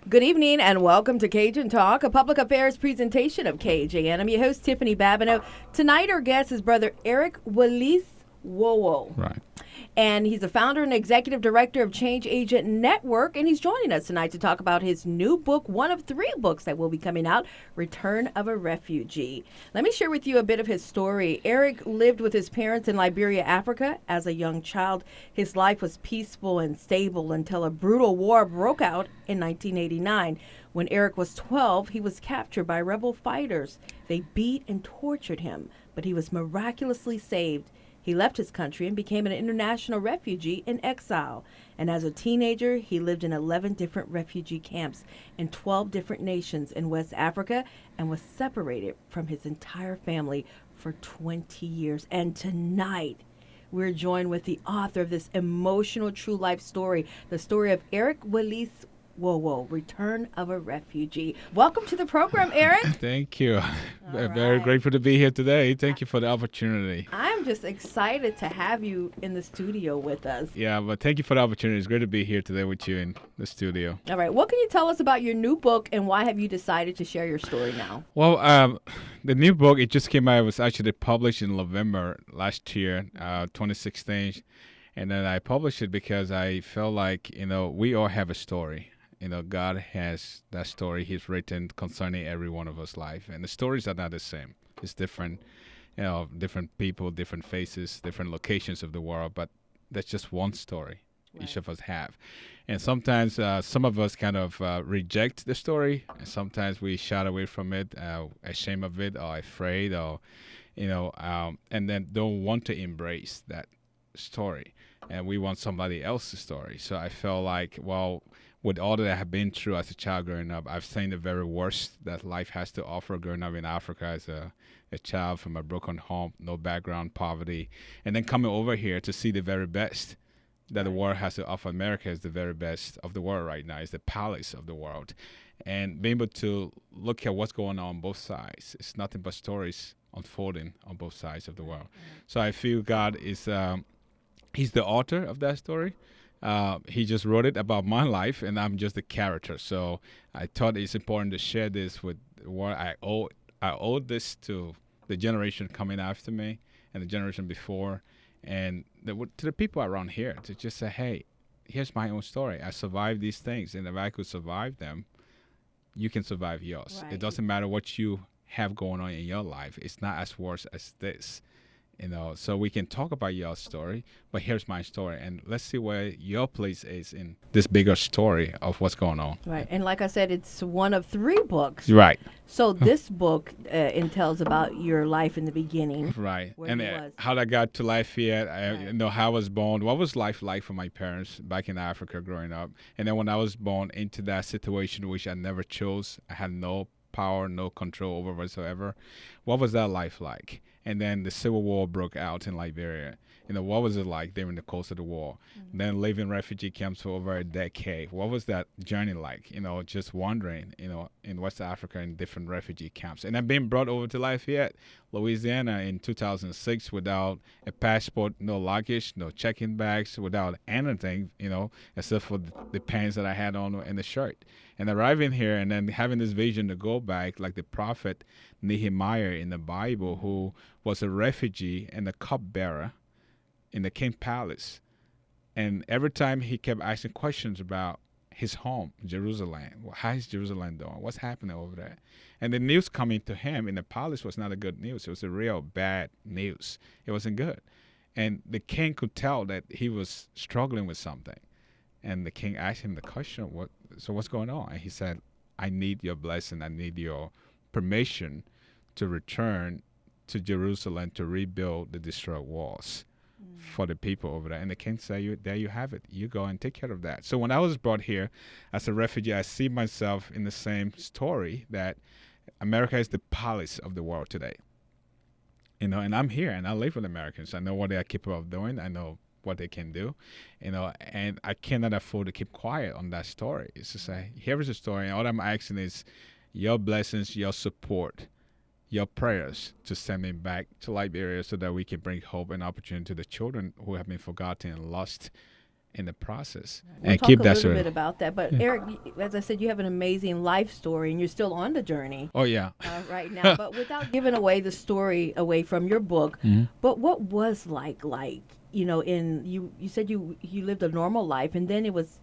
Good evening and welcome to Cajun Talk, a public affairs presentation of KAJN. I'm your host, Tiffiany B. Tonight our guest is Brother Eric Willis Wowoh. Right. And he's the founder and executive director of Change Agent Network, and he's joining us tonight to talk about his new book, one of 3 books that will be coming out, Return of a Refugee. Let me share with you a bit of his story. Eric lived with his parents in Liberia, Africa. As a young child, his life was peaceful and stable until a brutal war broke out in 1989. When Eric was 12, he was captured by rebel fighters. They beat and tortured him, but he was miraculously saved. He left his country and became an international refugee in exile. And as a teenager, he lived in 11 different refugee camps in 12 different nations in West Africa and was separated from his entire family for 20 years. And tonight, we're joined with the author of this emotional true life story, the story of Eric Willis Wowoh, Return of a Refugee. Welcome to the program, Eric. Thank you. Very grateful to be here today. Thank you for the opportunity. I'm just excited to have you in the studio with us. Yeah, but thank you for the opportunity. It's great to be here today with you in the studio. All right. What can you tell us about your new book and why have you decided to share your story now? Well, the new book, it just came out. It was actually published in November last year, 2016. And then I published it because I felt like, we all have a story. God has that story He's written concerning every one of us' life. And the stories are not the same. It's different, different people, different faces, different locations of the world. But that's just one story each of us have. And sometimes some of us kind of reject the story. And sometimes we shy away from it, ashamed of it or afraid or, and then don't want to embrace that story. And we want somebody else's story. So I felt like, with all that I have been through as a child growing up, I've seen the very worst that life has to offer growing up in Africa as a child from a broken home, no background, poverty, and then coming over here to see the very best that the world has to offer. America is the very best of the world right now. It's the palace of the world. And being able to look at what's going on both sides, it's nothing but stories unfolding on both sides of the world. So I feel God is, He's the author of that story. He just wrote it about my life, and I'm just the character. So I thought it's important to share this with what I owe. I owe this to the generation coming after me and the generation before, and to the people around here to just say, hey, here's my own story. I survived these things, and if I could survive them, you can survive yours. Right. It doesn't matter what you have going on in your life. It's not as worse as this. So we can talk about your story, but here's my story, and let's see where your place is in this bigger story of what's going on. Right, and like I said, it's one of 3 books. Right. So this book entails about your life in the beginning. Right, and how I got to Lafayette, how I was born, what was life like for my parents back in Africa growing up, and then when I was born into that situation which I never chose, I had no power, no control over whatsoever. What was that life like? And then the Civil War broke out in Liberia. What was it like during the course of the war? Mm-hmm. Then living in refugee camps for over a decade. What was that journey like? Just wandering, in West Africa in different refugee camps. And then being brought over to Lafayette, Louisiana in 2006 without a passport, no luggage, no check-in bags, without anything, except for the pants that I had on and the shirt. And arriving here and then having this vision to go back like the prophet Nehemiah in the Bible, who was a refugee and a cupbearer in the king palace. And every time he kept asking questions about his home, Jerusalem. How is Jerusalem doing? What's happening over there? And the news coming to him in the palace was not a good news. It was a real bad news. It wasn't good. And the king could tell that he was struggling with something. And the king asked him the question, what's going on? And he said, I need your blessing. I need your permission to return to Jerusalem to rebuild the destroyed walls for the people over there. And the king said, there you have it. You go and take care of that. So when I was brought here as a refugee, I see myself in the same story that America is the palace of the world today. And I'm here and I live with Americans. I know what they are capable of doing. I know what they can do, and I cannot afford to keep quiet on that story. It's to say, here is the story, and all I'm asking is your blessings, your support, your prayers to send me back to Liberia so that we can bring hope and opportunity to the children who have been forgotten and lost in the process We'll and talk keep a that little sort bit of. about that. But Eric, as I said, you have an amazing life story, and you're still on the journey Oh yeah. right now. But without giving away the story away from your book, but what was like in you said you lived a normal life, and then it was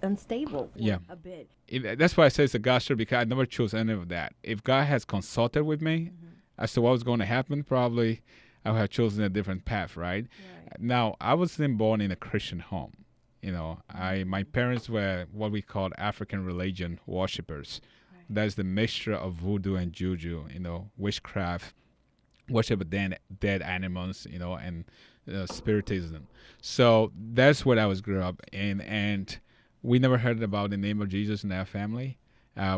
unstable for Yeah. a bit. That's why I say it's a God story, because I never chose any of that. If God has consulted with me as to what was going to happen, probably I would have chosen a different path, right? Right. Now, I wasn't born in a Christian home. My parents were what we called African religion worshippers. Right. That's the mixture of voodoo and juju, witchcraft, worship of dead animals, and spiritism. So that's what I was grew up in, and we never heard about the name of Jesus in our family.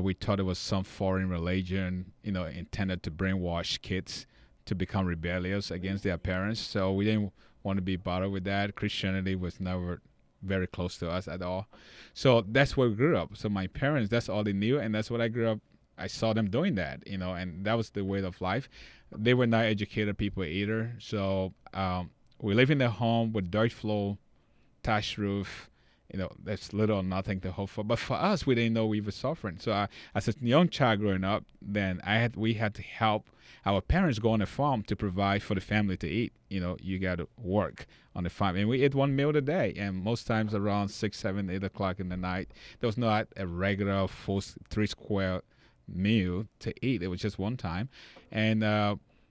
We thought it was some foreign religion, intended to brainwash kids to become rebellious against their parents. So we didn't want to be bothered with that. Christianity was never very close to us at all. So that's where we grew up. So my parents, that's all they knew, and that's what I grew up. I saw them doing that, and that was the way of life. They were not educated people either. So we live in a home with dirt floor, thatched roof. There's little or nothing to hope for. But for us, we didn't know we were suffering. So as a young child growing up, then we had to help our parents go on a farm to provide for the family to eat. You got to work on the farm. And we ate one meal a day. And most times around 6, 7, 8 o'clock in the night, there was not a regular full 3-square meal to eat. It was just one time. And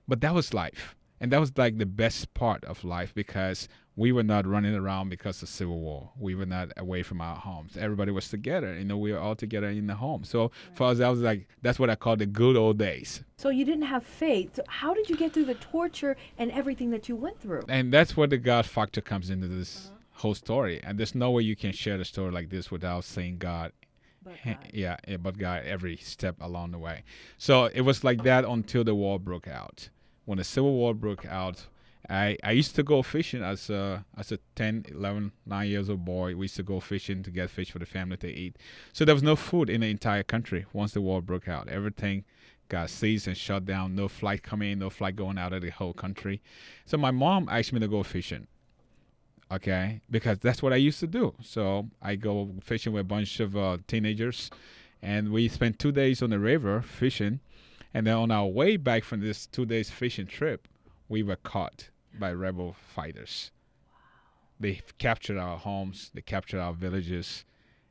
but that was life. And that was like the best part of life, because we were not running around because of Civil War. We were not away from our homes. Everybody was together. We were all together in the home. So for us, that was that's what I call the good old days. So you didn't have faith. So how did you get through the torture and everything that you went through? And that's where the God factor comes into this whole story. And there's no way you can share a story like this without saying God. But God every step along the way. So it was like that until the war broke out. When the Civil War broke out, I used to go fishing as a 10, 11, 9 years old boy. We used to go fishing to get fish for the family to eat. So there was no food in the entire country once the war broke out. Everything got seized and shut down. No flight coming in, no flight going out of the whole country. So my mom asked me to go fishing. Okay, because that's what I used to do. So I go fishing with a bunch of teenagers, and we spent 2 days on the river fishing. And then on our way back from this 2 days fishing trip, we were caught by rebel fighters. They captured our homes, they captured our villages,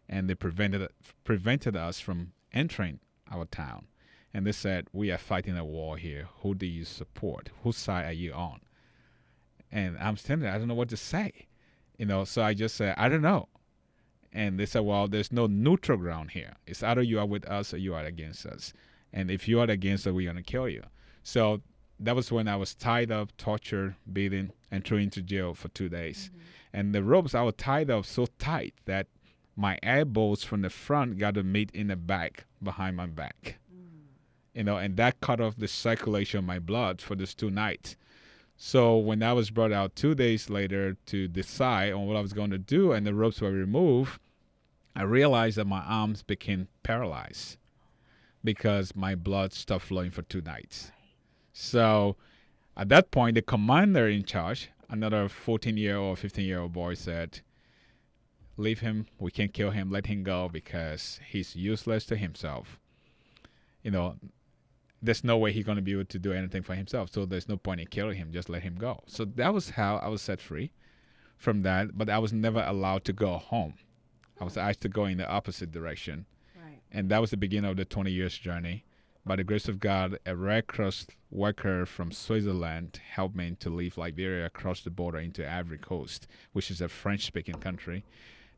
and they prevented us from entering our town. And they said, "We are fighting a war here. Who do you support? Whose side are you on?" And I'm standing there, I don't know what to say. So I just said, "I don't know." And they said, "Well, there's no neutral ground here. It's either you are with us or you are against us. And if you are against us, we're going to kill you." So that was when I was tied up, tortured, beaten, and thrown into jail for 2 days. And the ropes, I was tied up so tight that my elbows from the front got to meet in the back, behind my back. And that cut off the circulation of my blood for those 2 nights. So when I was brought out 2 days later to decide on what I was going to do, and the ropes were removed, I realized that my arms became paralyzed, because my blood stopped flowing for 2 nights. So at that point, the commander in charge, another 14-year-old, 15-year-old boy, said, "Leave him. We can't kill him. Let him go, because he's useless to himself. There's no way he's going to be able to do anything for himself. So there's no point in killing him. Just let him go." So that was how I was set free from that. But I was never allowed to go home. I was asked to go in the opposite direction. And that was the beginning of the 20 years journey. By the grace of God, a Red Cross worker from Switzerland helped me to leave Liberia, across the border into Ivory Coast, which is a French-speaking country.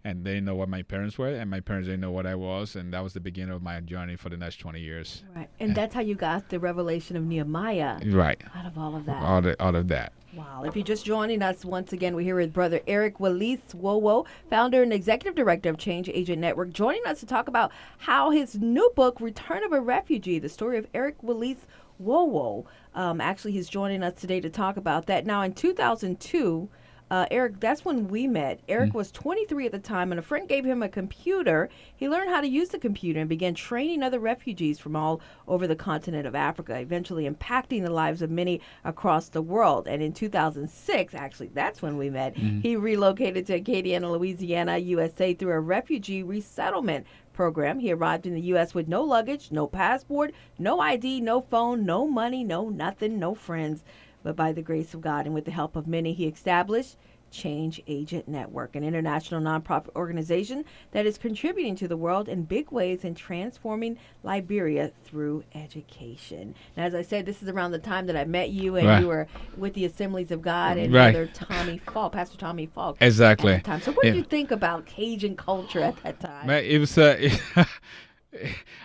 And they didn't know what my parents were, and my parents didn't know what I was. And that was the beginning of my journey for the next 20 years. Right. And that's how you got the revelation of Nehemiah. Right. Out of all of that. Out of that. Wow. If you're just joining us, once again, we're here with Brother Eric Willis Wowoh, founder and executive director of Change Agent Network, joining us to talk about how his new book, Return of a Refugee, the story of Eric Willis Wowoh. Actually, he's joining us today to talk about that. Now, in 2002, Eric, that's when we met. Eric was 23 at the time, and a friend gave him a computer. He learned how to use the computer and began training other refugees from all over the continent of Africa, eventually impacting the lives of many across the world. And in 2006, actually, that's when we met, he relocated to Acadiana, Louisiana, USA through a refugee resettlement program. He arrived in the U.S. with no luggage, no passport, no ID, no phone, no money, no nothing, no friends. But by the grace of God and with the help of many, he established Change Agent Network, an international nonprofit organization that is contributing to the world in big ways and transforming Liberia through education. And as I said, this is around the time that I met you, and you were with the Assemblies of God and Brother Tommy Falk, Pastor Tommy Falk. Exactly. At the time. So what did you think about Cajun culture at that time? Man, it was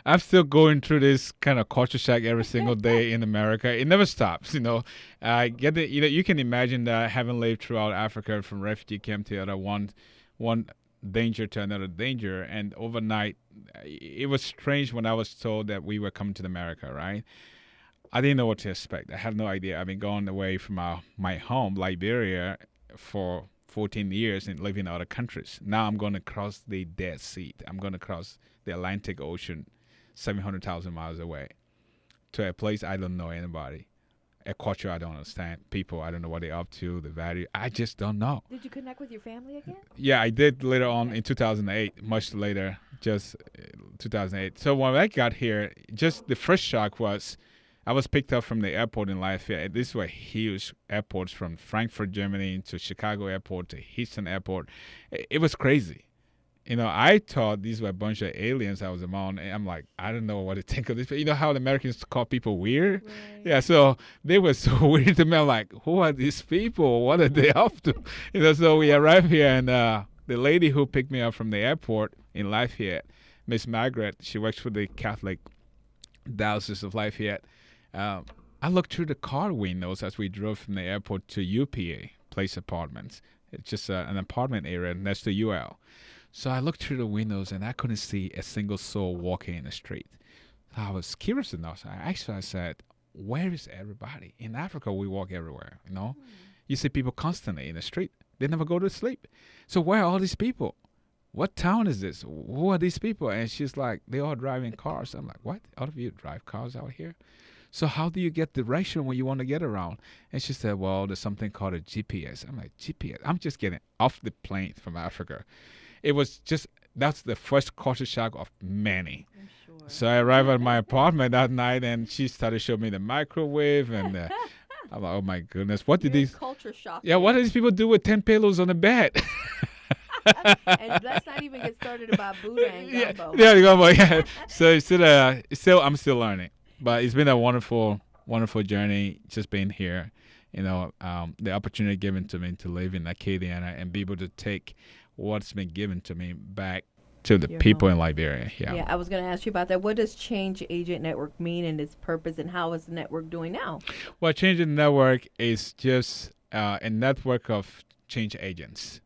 I'm still going through this kind of culture shock every single day in America. It never stops, I get it. You can imagine that having lived throughout Africa from refugee camp to other one danger to another danger, and overnight, it was strange when I was told that we were coming to America. Right? I didn't know what to expect. I had no idea. I've been going away from my home, Liberia, for 14 years and living in other countries. Now I'm going to cross the Dead Sea. I'm going to cross the Atlantic Ocean, 700,000 miles away, to a place I don't know anybody, a culture I don't understand, people I don't know what they're up to, the value. I just don't know. Did you connect with your family again? Yeah, I did later on in 2008, much later, just 2008. So when I got here, just the first shock was I was picked up from the airport in Lafayette. These were huge airports from Frankfurt, Germany, to Chicago Airport, to Houston Airport. It was crazy. I thought these were a bunch of aliens I was among, and I'm like, I don't know what to think of this. But you know how the Americans call people weird? Right. Yeah, so they were so weird to me. I'm like, who are these people? What are they up to? So we arrived here, and the lady who picked me up from the airport in Lafayette, Miss Margaret, she works for the Catholic Diocese of Lafayette. I looked through the car windows as we drove from the airport to UPA, Place Apartments. It's just an apartment area next to UL. So I looked through the windows, and I couldn't see a single soul walking in the street. So I was curious enough. So I said, where is everybody? In Africa, we walk everywhere, You see people constantly in the street. They never go to sleep. So where are all these people? What town is this? Who are these people? And she's like, they all drive in cars. I'm like, what? All of you drive cars out here? So how do you get direction when you want to get around? And she said, well, there's something called a GPS. I'm like, GPS? I'm just getting off the plane from Africa. It was just, that's the first culture shock of many. Sure. So I arrived at my apartment that night, and she started showing me the microwave, and I'm like, oh my goodness, what did these culture shock? Yeah, what do these people do with 10 pillows on the bed? And let's not even get started about Buddha and gumbo. Yeah, gumbo. Yeah. So I'm still learning, but it's been a wonderful, wonderful journey just being here. The opportunity given to me to live in Acadiana and be able to take what's been given to me back to the people in Liberia. Yeah, I was going to ask you about that. What does Change Agent Network mean and its purpose, and how is the network doing now? Well, Change Agent Network is just a network of change agents,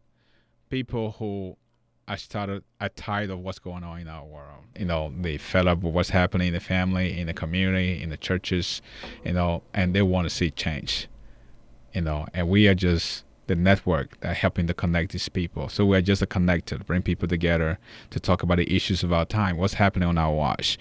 people who are tired of what's going on in our world. They fed up with what's happening in the family, in the community, in the churches, and they want to see change. And we are just the network that helping to connect these people. So we're just a connector, bring people together to talk about the issues of our time, what's happening on our watch.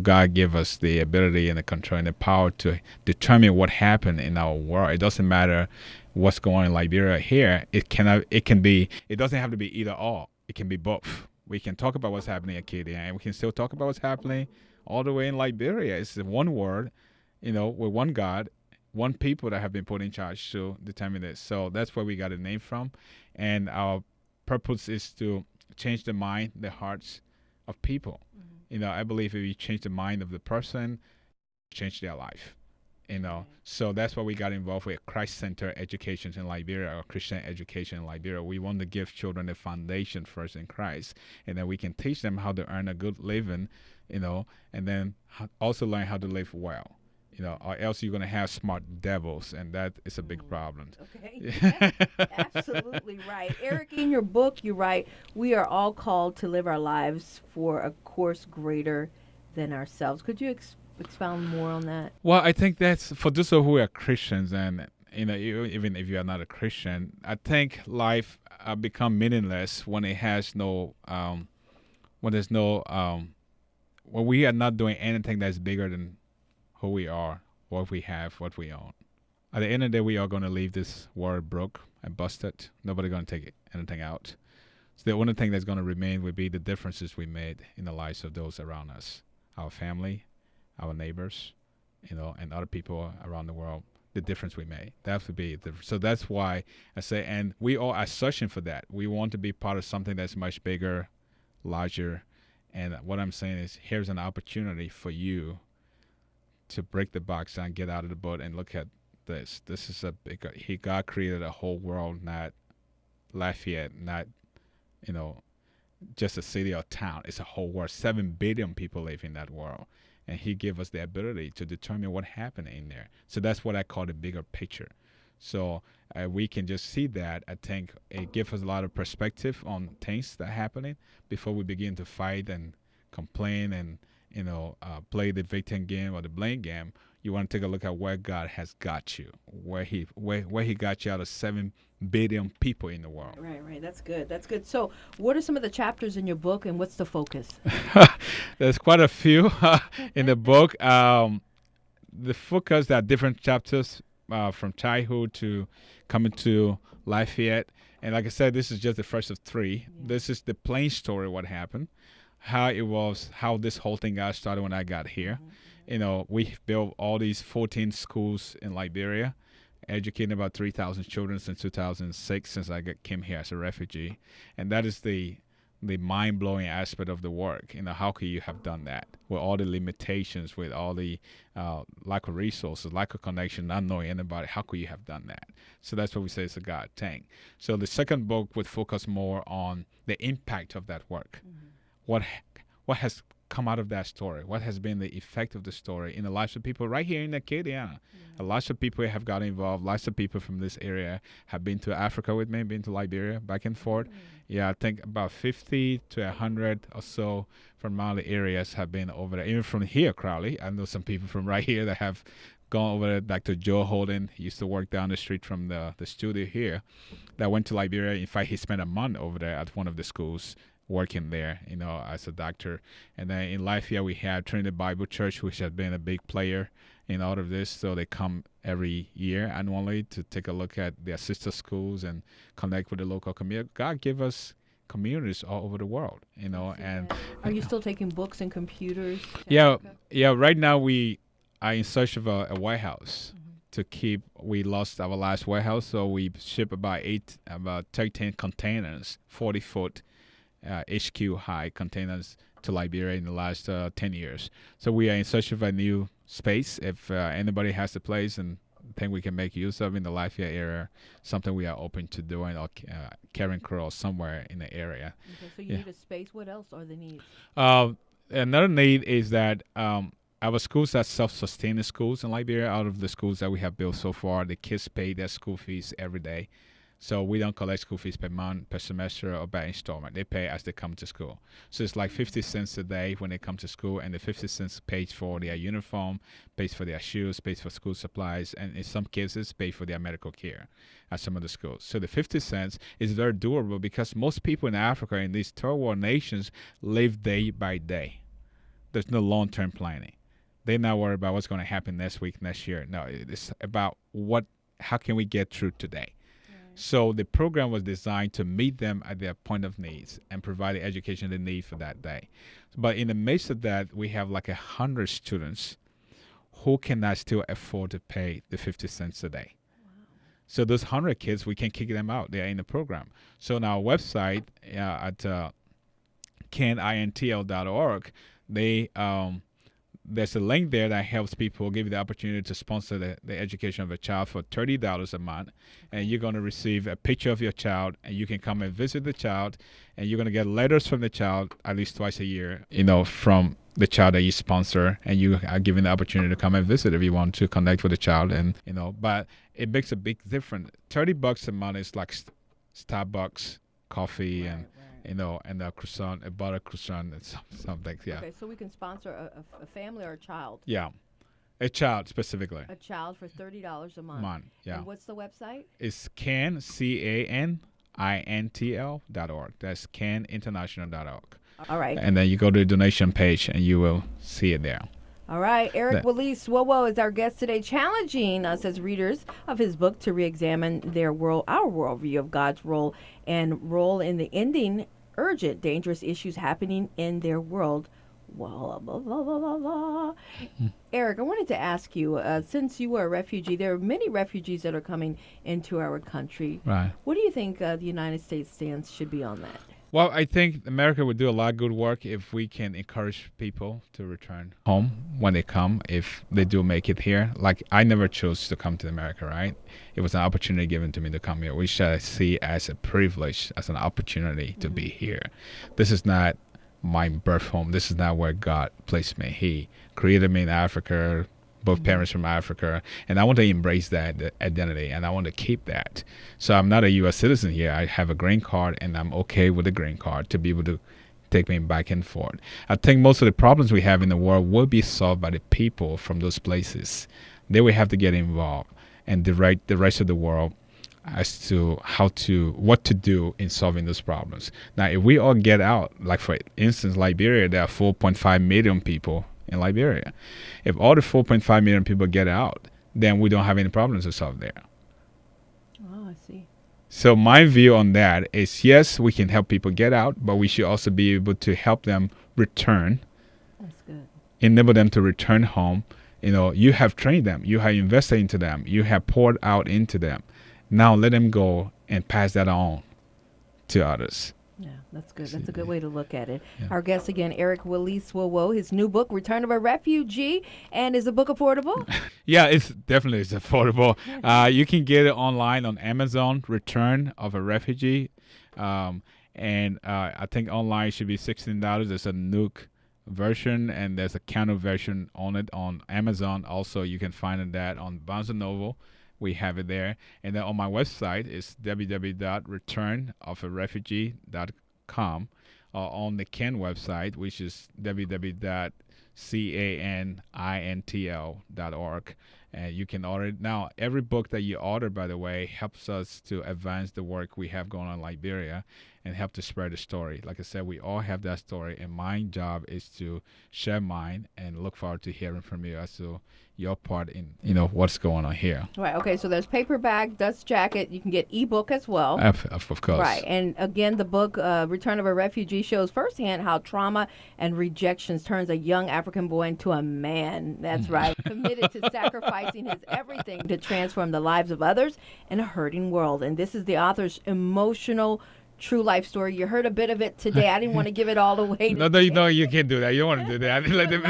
God gave us the ability and the control and the power to determine what happened in our world. It doesn't matter what's going on in Liberia here. It doesn't have to be either or. It can be both. We can talk about what's happening in Acadia, and we can still talk about what's happening all the way in Liberia. It's one word, with one God, one people that have been put in charge to determine this. So that's where we got a name from. And our purpose is to change the mind, the hearts of people. I believe if you change the mind of the person, change their life. So that's why we got involved with Christ-centered education in Liberia, or Christian education in Liberia. We want to give children a foundation first in Christ, and then we can teach them how to earn a good living, and then also learn how to live well. Or else you're going to have smart devils, and that is a big problem. Okay. Absolutely right. Eric, in your book, you write, we are all called to live our lives for a course greater than ourselves. Could you expound more on that? Well, I think that's for those who are Christians, and even if you are not a Christian, I think life become meaningless when it has no, when there's no, when we are not doing anything that's bigger than who we are, what we have, what we own. At the end of the day, we are going to leave this world broke and busted. Nobody going to take anything out. So the only thing that's going to remain would be the differences we made in the lives of those around us, our family, our neighbors, and other people around the world. The difference we made. That would be the, so that's why I say, and we all are searching for that. We want to be part of something that's much bigger, larger. And what I'm saying is, here's an opportunity for you to break the box and get out of the boat and look at this. This is a big. God created a whole world, not Lafayette, not just a city or town. It's a whole world. 7 billion people live in that world. And he gave us the ability to determine what happened in there. So that's what I call the bigger picture. So we can just see that. I think it gives us a lot of perspective on things that are happening before we begin to fight and complain and play the victim game or the blame game. You want to take a look at where God has got you, where he got you out of 7 billion people in the world. Right. That's good. So what are some of the chapters in your book, and what's the focus? There's quite a few in the book. The focus, there are different chapters from childhood to coming to Lafayette. And like I said, this is just the first of 3. Yeah. This is the plain story, what happened, how it was, how this whole thing got started when I got here. Mm-hmm. We built all these 14 schools in Liberia, educating about 3,000 children since 2006, since I came here as a refugee. And that is the mind-blowing aspect of the work. How could you have done that with all the limitations, with all the lack of resources, lack of connection, not knowing anybody? How could you have done that? So that's what we say is a God thing. So the second book would focus more on the impact of that work. Mm-hmm. What has come out of that story? What has been the effect of the story in the lives of people right here in the KAJN? A lot of people have got involved. Lots of people from this area have been to Africa with me, been to Liberia, back and forth. Yeah, I think about 50 to 100 or so from Mali areas have been over there. Even from here, Crowley. I know some people from right here that have gone over there. Dr. Joe Holden, he used to work down the street from the studio here, that went to Liberia. In fact, he spent a month over there at one of the schools working there, as a doctor. And then in Lafayette, we have Trinity Bible Church, which has been a big player in all of this. So they come every year annually to take a look at their sister schools and connect with the local community. God give us communities all over the world, and are you still taking books and computers? Yeah. Right now we are in search of a warehouse to keep. We lost our last warehouse, so we ship about 13 containers, 40-foot HQ high containers to Liberia in the last 10 years. So we are in search of a new space. If anybody has a place and think we can make use of in the Lafayette area, something we are open to doing, or Karen Crow somewhere in the area. Okay, so you need a space. What else are the needs? Another need is that our schools are self-sustaining schools in Liberia. Out of the schools that we have built so far, the kids pay their school fees every day. So we don't collect school fees per month, per semester, or by installment. They pay as they come to school. So it's like 50 cents a day when they come to school, and the 50 cents pays for their uniform, pays for their shoes, pays for school supplies, and in some cases, pay for their medical care at some of the schools. So the 50 cents is very doable because most people in Africa, in these third world nations, live day by day. There's no long-term planning. They're not worried about what's going to happen next week, next year. No, it's about how can we get through today. So the program was designed to meet them at their point of needs and provide the education they need for that day. But in the midst of that, we have like 100 students who cannot still afford to pay the 50 cents a day. Wow. So those 100 kids, we can kick them out. They are in the program. So on our website at KAJN-102.9 FM, there's a link there that helps people, give you the opportunity to sponsor the education of a child for $30 a month. And you're going to receive a picture of your child, and you can come and visit the child, and you're going to get letters from the child at least twice a year, from the child that you sponsor, and you are given the opportunity to come and visit if you want to connect with the child. And, but it makes a big difference. $30 a month is like Starbucks coffee and a croissant, a butter croissant, and some things. Yeah. Okay, so we can sponsor a family or a child. Yeah. A child specifically. A child for $30 a month. Yeah. And what's the website? It's KAJN, CANINTL.org. That's KAJNinternational.org. All right. And then you go to the donation page and you will see it there. All right. Eric Willis Wowoh is our guest today, challenging us as readers of his book to re-examine our worldview of God's role in the ending urgent, dangerous issues happening in their world. Blah, blah, blah, blah, blah. Eric, I wanted to ask you, since you were a refugee, there are many refugees that are coming into our country. Right. What do you think the United States stance should be on that? Well, I think America would do a lot of good work if we can encourage people to return home when they come, if they do make it here. Like, I never chose to come to America, right? It was an opportunity given to me to come here, which I see as a privilege, as an opportunity to be here. This is not my birth home. This is not where God placed me. He created me in Africa, both parents from Africa, and I want to embrace that identity, and I want to keep that. So I'm not a U.S. citizen here. I have a green card, and I'm okay with the green card to be able to take me back and forth. I think most of the problems we have in the world will be solved by the people from those places. They will have to get involved and direct the rest of the world as to what to do in solving those problems. Now, if we all get out, like for instance, Liberia, there are 4.5 million people in Liberia. If all the 4.5 million people get out, then we don't have any problems to solve there. Oh, I see. So my view on that is, yes, we can help people get out, but we should also be able to help them return. That's good. Enable them to return home. You know, you have trained them. You have invested into them. You have poured out into them. Now let them go and pass that on to others. Yeah, that's good. That's a good way to look at it. Yeah. Our guest again, Eric Willis Wowoh, his new book, Return of a Refugee. And is the book affordable? Yeah, it's affordable. You can get it online on Amazon, Return of a Refugee. And I think online should be $16. There's a Nook version, and there's a Kindle version on it on Amazon. Also, you can find that on Barnes & Noble. We have it there. And then on my website is www.returnofarefugee.com, or on the KAJN website, which is www.CANINTL.org. And you can order it. Now, every book that you order, by the way, helps us to advance the work we have going on in Liberia and help to spread the story. Like I said, we all have that story, and my job is to share mine and look forward to hearing from you as to your part in, what's going on here. Right. Okay. So there's paperback, dust jacket. You can get ebook as well. Of course. Right. And again, the book Return of a Refugee shows firsthand how trauma and rejections turns a young African boy into a man. That's right. Committed to sacrificing his everything to transform the lives of others in a hurting world. And this is the author's emotional true life story. You heard a bit of it today. I didn't want to give it all away. No, you can't do that. You don't want to do that. Let them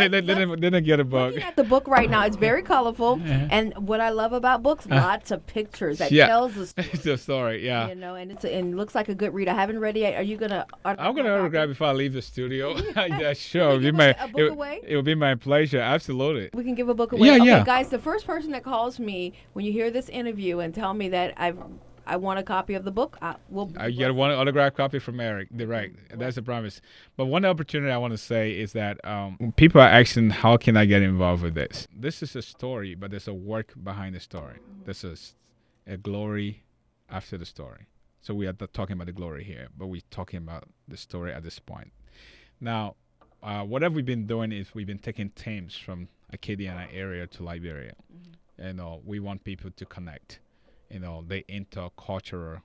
get a book. Looking at the book right now, it's very colorful. And what I love about books, lots of pictures that tells the story. It's a story, yeah. And it looks like a good read. I haven't read it yet. Are you going to I'm going to autograph before I leave the studio. Yeah, sure. Can we give a book away? It will be my pleasure. Absolutely. We can give a book away. Yeah, okay, yeah. Guys, the first person that calls me when you hear this interview and tell me that I want a copy of the book, you get one autographed copy from Eric, direct. That's a promise. But one opportunity I want to say is that people are asking, how can I get involved with this? This is a story, but there's a work behind the story. There's a glory after the story. So we are not talking about the glory here, but we're talking about the story at this point. Now, what have we been doing is we've been taking teams from Acadiana area to Liberia. And we want people to connect. The intercultural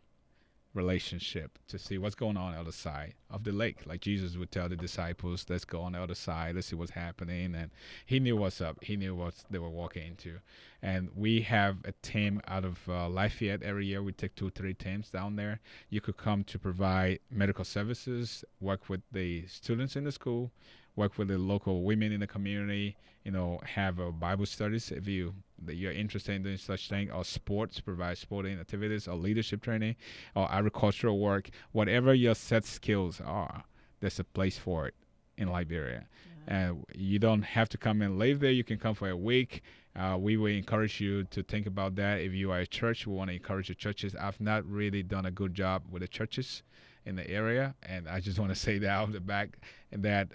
relationship to see what's going on the other side of the lake. Like Jesus would tell the disciples, let's go on the other side, let's see what's happening. And he knew what's up. He knew what they were walking into. And we have a team out of Lafayette every year. We take 2-3 teams down there. You could come to provide medical services, work with the students in the school, work with the local women in the community, have Bible studies if you're interested in doing such thing, or sports, provide sporting activities, or leadership training, or agricultural work. Whatever your set skills are, there's a place for it in Liberia. And you don't have to come and live there. You can come for a week. We will encourage you to think about that. If you are a church, we want to encourage the churches. I've not really done a good job with the churches in the area. And I just want to say that out of the back, that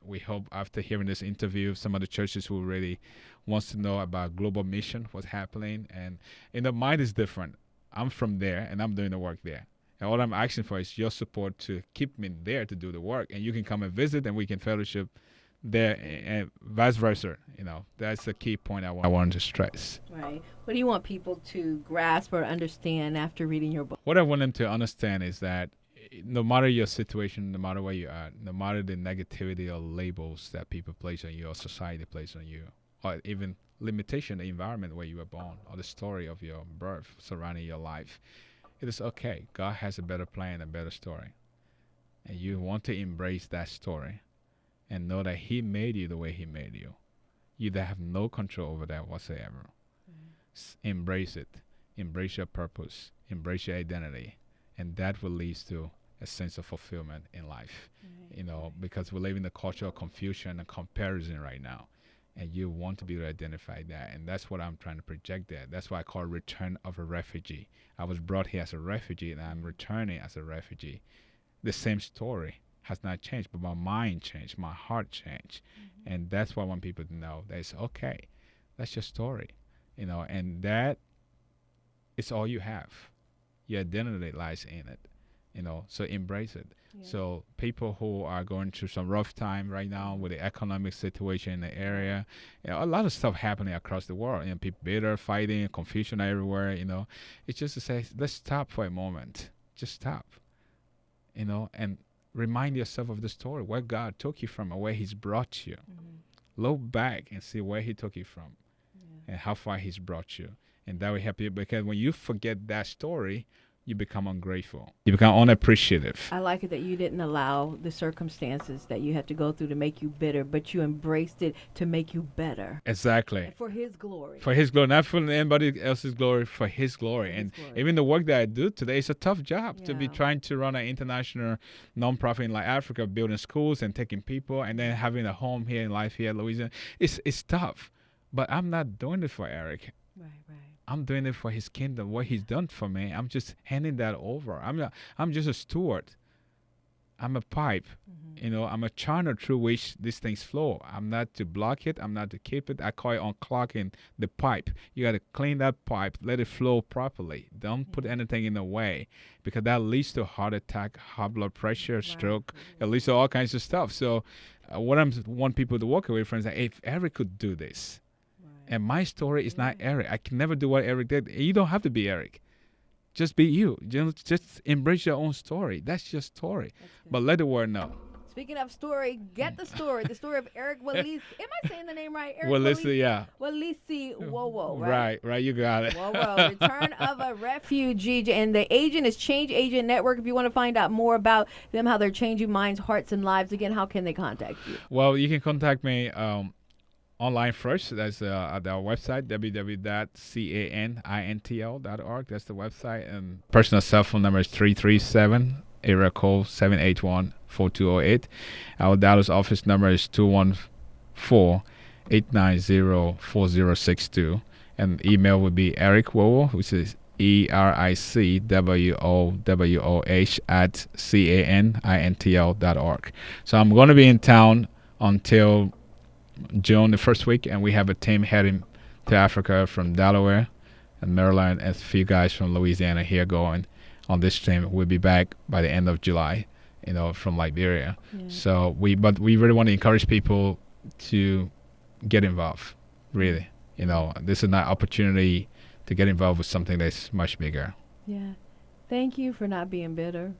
we hope after hearing this interview, some of the churches who really wants to know about global mission, what's happening. And mine is different. I'm from there, and I'm doing the work there. And all I'm asking for is your support to keep me there to do the work. And you can come and visit, and we can fellowship there, and vice versa. That's the key point I wanted to stress. Right. What do you want people to grasp or understand after reading your book? What I want them to understand is that no matter your situation, no matter where you are, no matter the negativity or labels that people place on you or society place on you, or even limitation, the environment where you were born, or the story of your birth surrounding your life, it is okay. God has a better plan, a better story. And you want to embrace that story and know that He made you the way He made you. You have no control over that whatsoever. Embrace it. Embrace your purpose. Embrace your identity. And that will lead to a sense of fulfillment in life. Because we live in the culture of confusion and comparison right now. And you want to be able to identify that. And that's what I'm trying to project there. That's why I call Return of a Refugee. I was brought here as a refugee, and I'm returning as a refugee. The same story has not changed, but my mind changed, my heart changed. And that's what I want people to know. That it's okay. That's your story. And that is all you have. Your identity lies in it. So embrace it. Yeah. So people who are going through some rough time right now with the economic situation in the area, a lot of stuff happening across the world. People bitter, fighting, confusion everywhere. It's just to say, let's stop for a moment. Just stop. And remind yourself of the story, where God took you from and where He's brought you. Look back and see where He took you from and how far He's brought you. And that will help you, because when you forget that story, you become ungrateful. You become unappreciative. I like it that you didn't allow the circumstances that you had to go through to make you bitter, but you embraced it to make you better. Exactly. And for His glory. For His glory, not for anybody else's glory, for His glory. And even the work that I do today is a tough job to be trying to run an international nonprofit in Africa, building schools and taking people, and then having a home here in life here in Louisiana. It's tough, but I'm not doing it for Eric. Right. I'm doing it for His kingdom. What He's done for me, I'm just handing that over. I'm just a steward. I'm a pipe. I'm a channel through which these things flow. I'm not to block it. I'm not to keep it. I call it unclogging the pipe. You got to clean that pipe, let it flow properly. Don't put anything in the way, because that leads to heart attack, high blood pressure, stroke. It leads to all kinds of stuff. So what I want people to walk away from is that if Eric could do this, and my story is not Eric. I can never do what Eric did. You don't have to be Eric. Just be you. Just embrace your own story. That's your story. But let the world know. Speaking of story, get the story. The story of Eric Walisi. Am I saying the name right? Eric Walisi, yeah. Walisi Wowoh, right? Right. You got it. Wowoh, Return of a Refugee. And the agent is Change Agent Network. If you want to find out more about them, how they're changing minds, hearts, and lives, again, how can they contact you? Well, you can contact me online first. That's at our website, www.KAJN-102.9 That's the website. And personal cell phone number is 337 area code 781-4208. Our Dallas office number is 214-890-4062. And email would be Eric Wowoh, which is ERICWOWOH at KAJN-102.9. So I'm going to be in town until June, the first week, and we have a team heading to Africa from Delaware and Maryland, and a few guys from Louisiana here going on this team. We'll be back by the end of July, from Liberia. So we really want to encourage people to get involved. Really, this is an opportunity to get involved with something that's much bigger. Yeah. Thank you for not being bitter.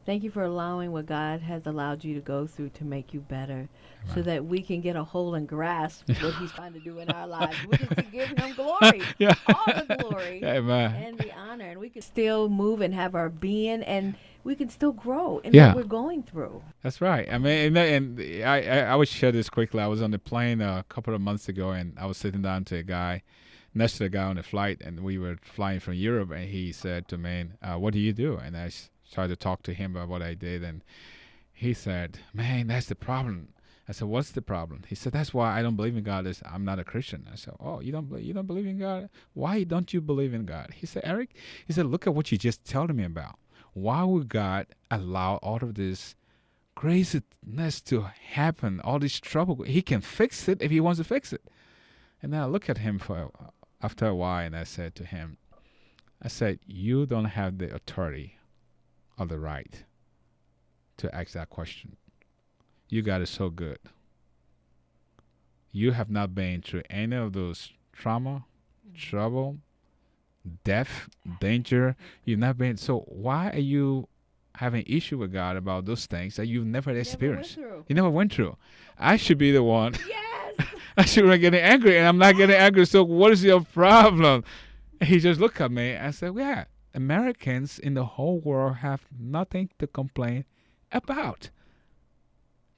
Thank you for allowing what God has allowed you to go through to make you better, so that we can get a hold and grasp what He's trying to do in our lives, which is to give Him glory, all the glory and the honor. And we can still move and have our being, and we can still grow in what we're going through. That's right. I mean, and I would share this quickly. I was on the plane a couple of months ago, and I was sitting down to a guy, next to the guy on the flight, and we were flying from Europe, and he said to me, what do you do? And I tried to talk to him about what I did, and he said, man, that's the problem. I said, what's the problem? He said, that's why I don't believe in God. I'm not a Christian. I said, oh, you don't believe in God? Why don't you believe in God? He said, Eric, look at what you just told me about. why would God allow all of this craziness to happen, all this trouble? He can fix it if he wants to fix it. And then I look at him after a while, and I said to him, you don't have the authority or the right to ask that question. You got it so good. You have not been through any of those trauma, trouble, death, danger. You've not been. So why are you having issue with God about those things that you've never experienced? You never went through. I should be the one. Yes. I should be getting angry, and I'm not getting angry. So what is your problem? And he just looked at me and said, yeah, Americans in the whole world have nothing to complain about.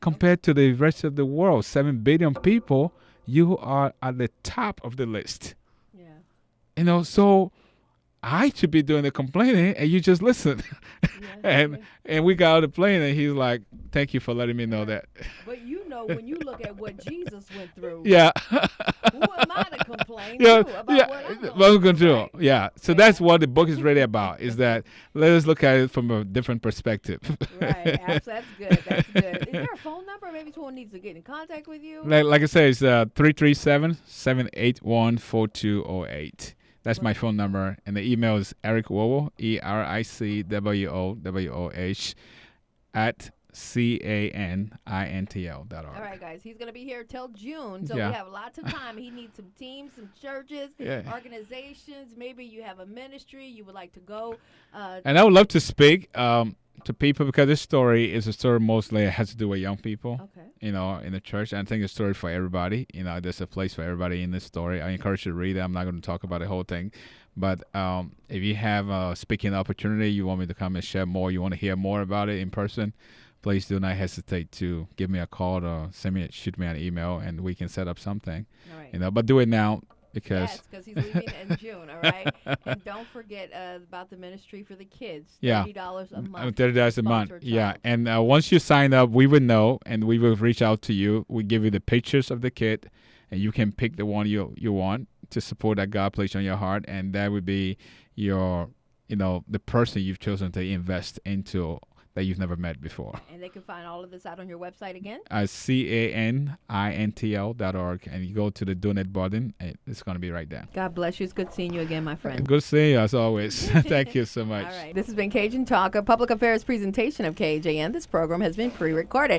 Compared to the rest of the world, 7 billion people, you are at the top of the list. Yeah. So I should be doing the complaining, and you just listen. Yeah, and we got on the plane, and he's like, thank you for letting me know that. But when you look at what Jesus went through, yeah. Who am I to complain about what I'm going through? Right? Yeah. So that's what the book is really about, is that let us look at it from a different perspective. Right. That's good. That's good. Is there a phone number? Maybe someone needs to get in contact with you? Like I said, it's 337-781-4208. That's my phone number. And the email is Eric Wowoh, ERICWOWOH at KAJN-102.9 FM. All right, guys. He's going to be here till June, so we have lots of time. He needs some teams, some churches, organizations. Maybe you have a ministry you would like to go. And I would love to speak to people, because this story is a story mostly has to do with young people, in the church. And I think it's a story for everybody. There's a place for everybody in this story. I encourage you to read it. I'm not going to talk about the whole thing. But if you have a speaking opportunity, you want me to come and share more, you want to hear more about it in person, please do not hesitate to give me a call or shoot me an email, and we can set up something. All right. But do it now. Because he's leaving in June, all right? And don't forget about the ministry for the kids. $30 a month. $30 a month, yeah. And once you sign up, we will know, and we will reach out to you. We give you the pictures of the kid, and you can pick the one you want to support that God placed on your heart, and that would be your, the person you've chosen to invest into that you've never met before. And they can find all of this out on your website again? KANINTL.org, and you go to the donate button, and it's going to be right there. God bless you. It's good seeing you again, my friend. Good seeing you, as always. Thank you so much. All right. This has been KAJN Talk, a public affairs presentation of KAJN. This program has been pre-recorded.